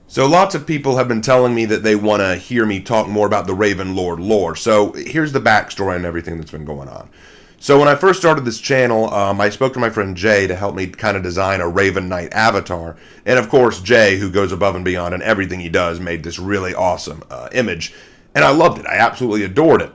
So lots of people have been telling me that they want to hear me talk more about the Raven Lord lore. So here's the backstory and everything that's been going on. So when I first started this channel, I spoke to my friend Jay to help me kind of design a Raven Knight avatar. And of course, Jay, who goes above and beyond in everything he does, made this really awesome image. And I loved it. I absolutely adored it.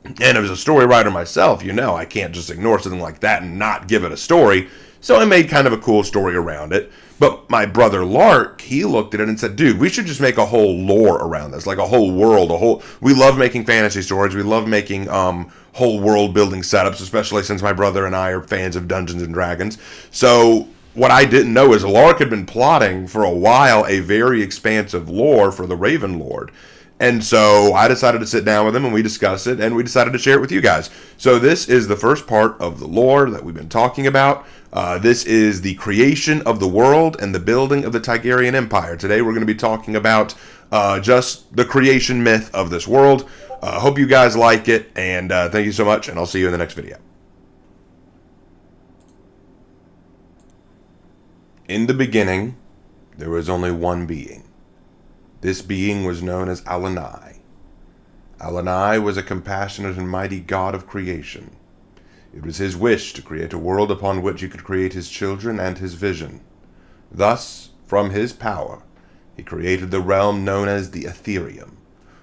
And as a story writer myself, I can't just ignore something like that and not give it a story. So I made kind of a cool story around it. But my brother Lark, he looked at it and said, dude, we should just make a whole lore around this, like a whole world, we love making fantasy stories. We love making whole world building setups, especially since my brother and I are fans of Dungeons and Dragons. So what I didn't know is Lark had been plotting for a while a very expansive lore for the Raven Lord. And so I decided to sit down with him and we discussed it and we decided to share it with you guys. So this is the first part of the lore that we've been talking about. This is the creation of the world and the building of the Tigerian Empire. Today we're going to be talking about just the creation myth of this world. Hope you guys like it, and thank you so much, and I'll see you in the next video. In the beginning, there was only one being. This being was known as Alanai. Alanai was a compassionate and mighty god of creation. It was his wish to create a world upon which he could create his children and his vision. Thus, from his power, he created the realm known as the Ethereum,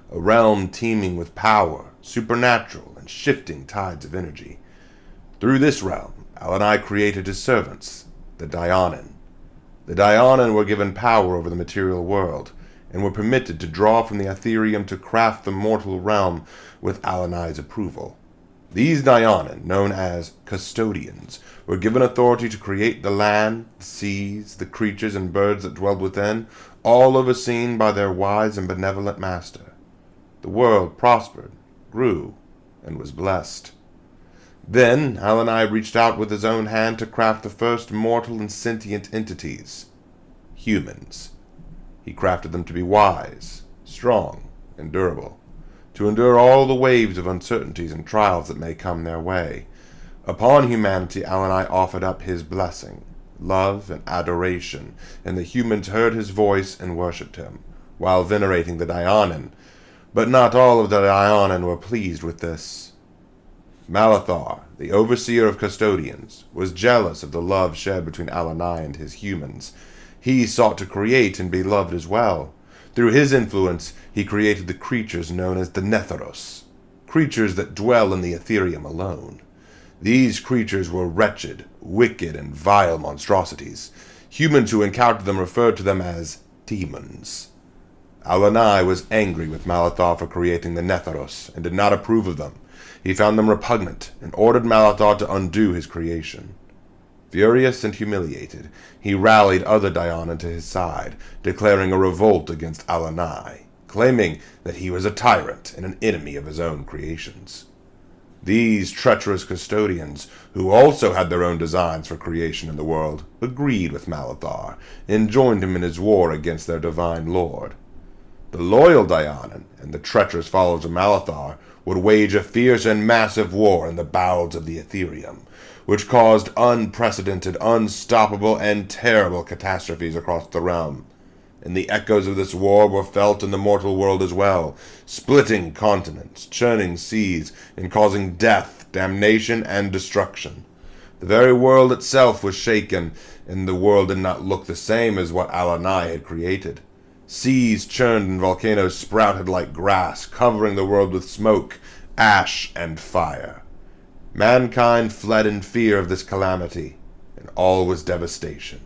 a realm teeming with power, supernatural, and shifting tides of energy. Through this realm, Alanai created his servants, the Dionin. The Dionin were given power over the material world, and were permitted to draw from the Ethereum to craft the mortal realm with Alanai's approval. These Dionin, known as custodians, were given authority to create the land, the seas, the creatures and birds that dwelled within, all overseen by their wise and benevolent master. The world prospered, grew, and was blessed. Then Alanai reached out with his own hand to craft the first mortal and sentient entities, humans. He crafted them to be wise, strong, and durable, to endure all the waves of uncertainties and trials that may come their way. Upon humanity, Alanai offered up his blessing, love, and adoration, and the humans heard his voice and worshipped him, while venerating the Dionin. But not all of the Dionin were pleased with this. Malathar, the overseer of custodians, was jealous of the love shared between Alanai and his humans. He sought to create and be loved as well. Through his influence, he created the creatures known as the Netharos, creatures that dwell in the Ethereum alone. These creatures were wretched, wicked, and vile monstrosities. Humans who encountered them referred to them as demons. Alanai was angry with Malathar for creating the Netharos and did not approve of them. He found them repugnant and ordered Malathar to undo his creation. Furious and humiliated, he rallied other Dionin to his side, declaring a revolt against Alanai, claiming that he was a tyrant and an enemy of his own creations. These treacherous custodians, who also had their own designs for creation in the world, agreed with Malathar and joined him in his war against their divine lord. The loyal Dionin and the treacherous followers of Malathar would wage a fierce and massive war in the bowels of the Ethereum, which caused unprecedented, unstoppable, and terrible catastrophes across the realm. And the echoes of this war were felt in the mortal world as well, splitting continents, churning seas, and causing death, damnation, and destruction. The very world itself was shaken, and the world did not look the same as what Alanai had created. Seas churned and volcanoes sprouted like grass, covering the world with smoke, ash, and fire. Mankind fled in fear of this calamity, and all was devastation.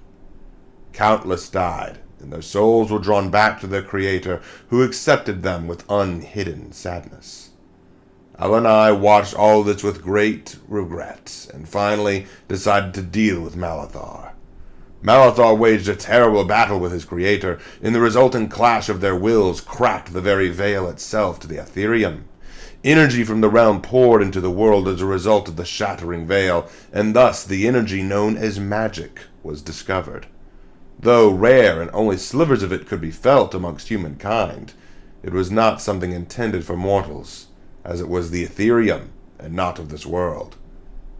Countless died, and their souls were drawn back to their Creator, who accepted them with unhidden sadness. Alanai watched all this with great regret, and finally decided to deal with Malathar. Malathar waged a terrible battle with his Creator, and the resulting clash of their wills cracked the very veil itself to the Ethereum. Energy from the realm poured into the world as a result of the shattering veil, and thus the energy known as magic was discovered. Though rare and only slivers of it could be felt amongst humankind, it was not something intended for mortals, as it was the Ethereum and not of this world.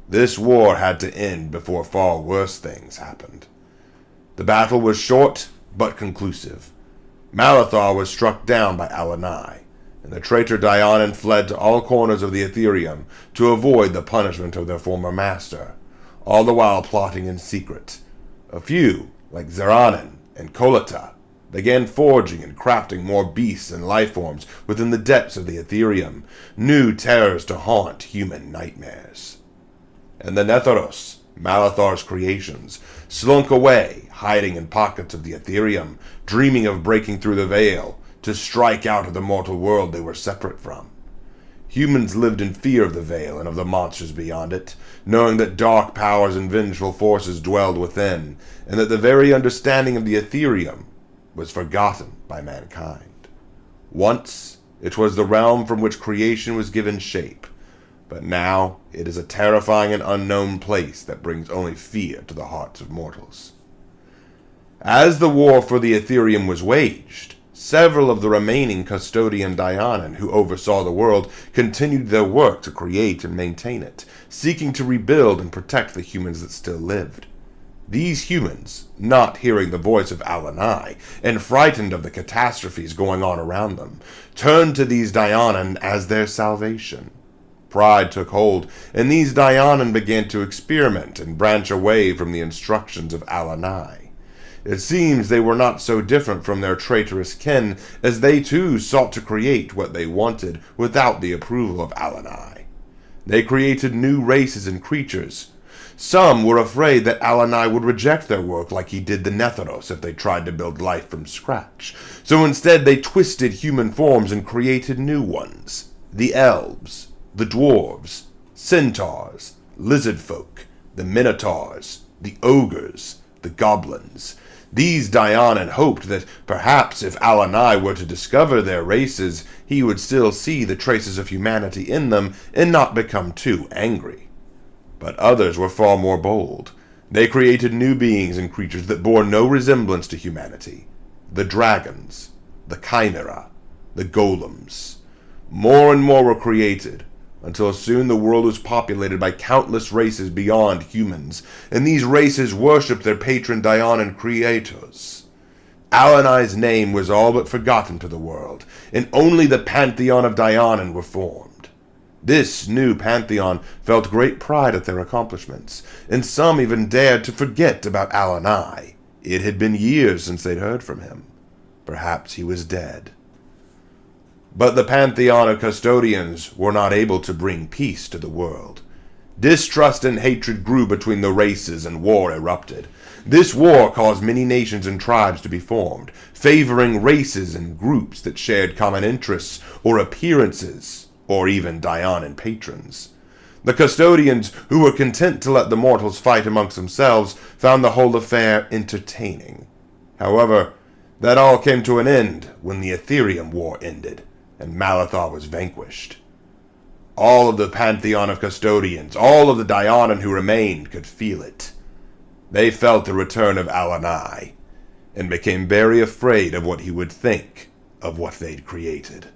This war had to end before far worse things happened. The battle was short but conclusive. Malathar was struck down by Alanai, and the traitor Dionan fled to all corners of the Ethereum to avoid the punishment of their former master, all the while plotting in secret. A few, like Zeranin and Kolata, began forging and crafting more beasts and lifeforms within the depths of the Ethereum, new terrors to haunt human nightmares. And the Netharos, Malathar's creations, slunk away, hiding in pockets of the Ethereum, dreaming of breaking through the veil to strike out of the mortal world they were separate from. Humans lived in fear of the veil and of the monsters beyond it, knowing that dark powers and vengeful forces dwelled within, and that the very understanding of the Ethereum was forgotten by mankind. Once, it was the realm from which creation was given shape, but now it is a terrifying and unknown place that brings only fear to the hearts of mortals. As the war for the Ethereum was waged, several of the remaining custodian Dionan who oversaw the world continued their work to create and maintain it, seeking to rebuild and protect the humans that still lived. These humans, not hearing the voice of Alanai and frightened of the catastrophes going on around them, turned to these Dionan as their salvation. Pride took hold, and these Dionan began to experiment and branch away from the instructions of Alanai. It seems they were not so different from their traitorous kin, as they too sought to create what they wanted without the approval of Alanai. They created new races and creatures. Some were afraid that Alanai would reject their work like he did the Netharos if they tried to build life from scratch. So instead they twisted human forms and created new ones. The elves, the dwarves, centaurs, lizard folk, the minotaurs, the ogres, the goblins. These Dionan hoped that perhaps if Alanai were to discover their races, he would still see the traces of humanity in them and not become too angry. But others were far more bold. They created new beings and creatures that bore no resemblance to humanity. The dragons, the chimera, the golems. More and more were created, until soon the world was populated by countless races beyond humans, and these races worshipped their patron Dionan creators. Alanai's name was all but forgotten to the world, and only the pantheon of Dionan were formed. This new pantheon felt great pride at their accomplishments, and some even dared to forget about Alanai. It had been years since they'd heard from him. Perhaps he was dead. But the pantheon of custodians were not able to bring peace to the world. Distrust and hatred grew between the races and war erupted. This war caused many nations and tribes to be formed, favoring races and groups that shared common interests or appearances, or even Dionan patrons. The custodians, who were content to let the mortals fight amongst themselves, found the whole affair entertaining. However, that all came to an end when the Ethereum War ended, and Malathar was vanquished. All of the pantheon of custodians, all of the Dionan who remained, could feel it. They felt the return of Alanai, and became very afraid of what he would think of what they'd created.